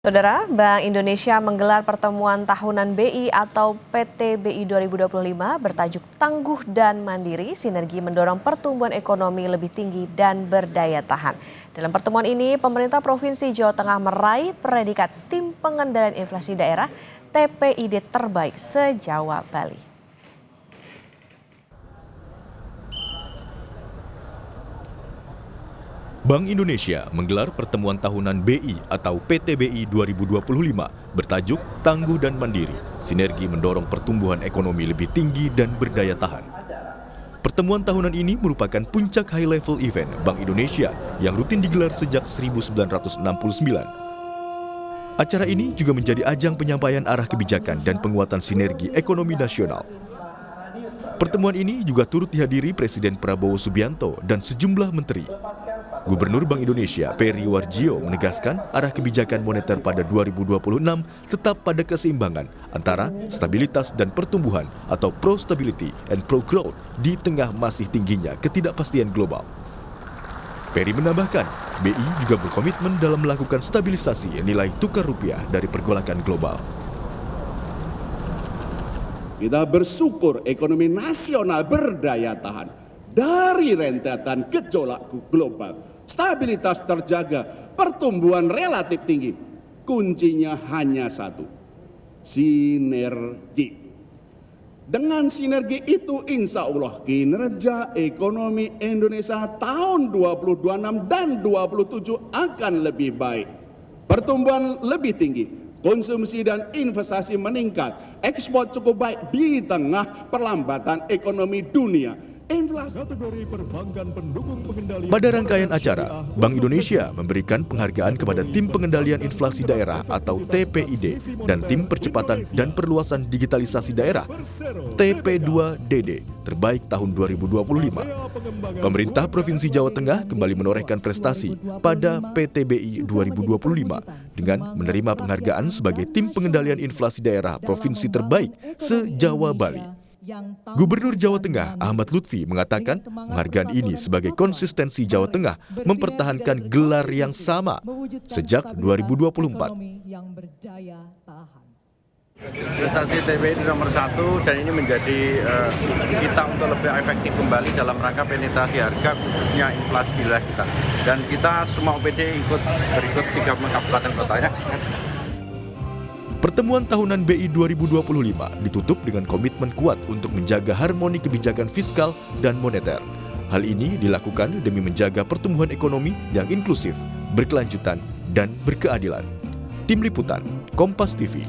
Saudara, Bank Indonesia menggelar pertemuan tahunan BI atau PTBI 2025 bertajuk Tangguh dan Mandiri, sinergi mendorong pertumbuhan ekonomi lebih tinggi dan berdaya tahan. Dalam pertemuan ini, pemerintah Provinsi Jawa Tengah meraih predikat Tim Pengendalian Inflasi Daerah TPID terbaik se-Jawa Bali. Bank Indonesia menggelar pertemuan tahunan BI atau PTBI 2025 bertajuk Tangguh dan Mandiri, sinergi mendorong pertumbuhan ekonomi lebih tinggi dan berdaya tahan. Pertemuan tahunan ini merupakan puncak high-level event Bank Indonesia yang rutin digelar sejak 1969. Acara ini juga menjadi ajang penyampaian arah kebijakan dan penguatan sinergi ekonomi nasional. Pertemuan ini juga turut dihadiri Presiden Prabowo Subianto dan sejumlah menteri. Gubernur Bank Indonesia Peri Warjio menegaskan arah kebijakan moneter pada 2026 tetap pada keseimbangan antara stabilitas dan pertumbuhan atau pro-stability and pro-growth di tengah masih tingginya ketidakpastian global. Peri menambahkan, BI juga berkomitmen dalam melakukan stabilisasi nilai tukar rupiah dari pergolakan global. Kita bersyukur ekonomi nasional berdaya tahan dari rentetan gejolak global. Stabilitas terjaga, pertumbuhan relatif tinggi. Kuncinya hanya satu, sinergi. Dengan sinergi itu insya Allah kinerja ekonomi Indonesia tahun 2026 dan 2027 akan lebih baik. Pertumbuhan lebih tinggi. Konsumsi dan investasi meningkat, ekspor cukup baik di tengah perlambatan ekonomi dunia. Pada rangkaian acara, Bank Indonesia memberikan penghargaan kepada Tim Pengendalian Inflasi Daerah atau TPID dan Tim Percepatan dan Perluasan Digitalisasi Daerah TP2DD terbaik tahun 2025. Pemerintah Provinsi Jawa Tengah kembali menorehkan prestasi pada PTBI 2025 dengan menerima penghargaan sebagai Tim Pengendalian Inflasi Daerah Provinsi terbaik se-Jawa Bali. Gubernur Jawa Tengah Ahmad Lutfi mengatakan penghargaan ini sebagai konsistensi Jawa Tengah mempertahankan gelar yang sama sejak 2024. Prestasi TPI nomor 1 dan ini menjadi kita untuk lebih efektif kembali dalam rangka penetrasi harga khususnya inflasi di wilayah kita. Dan kita semua OPD berikut 3 kabupaten kotanya. Pertemuan tahunan BI 2025 ditutup dengan komitmen kuat untuk menjaga harmoni kebijakan fiskal dan moneter. Hal ini dilakukan demi menjaga pertumbuhan ekonomi yang inklusif, berkelanjutan, dan berkeadilan. Tim Liputan, Kompas TV.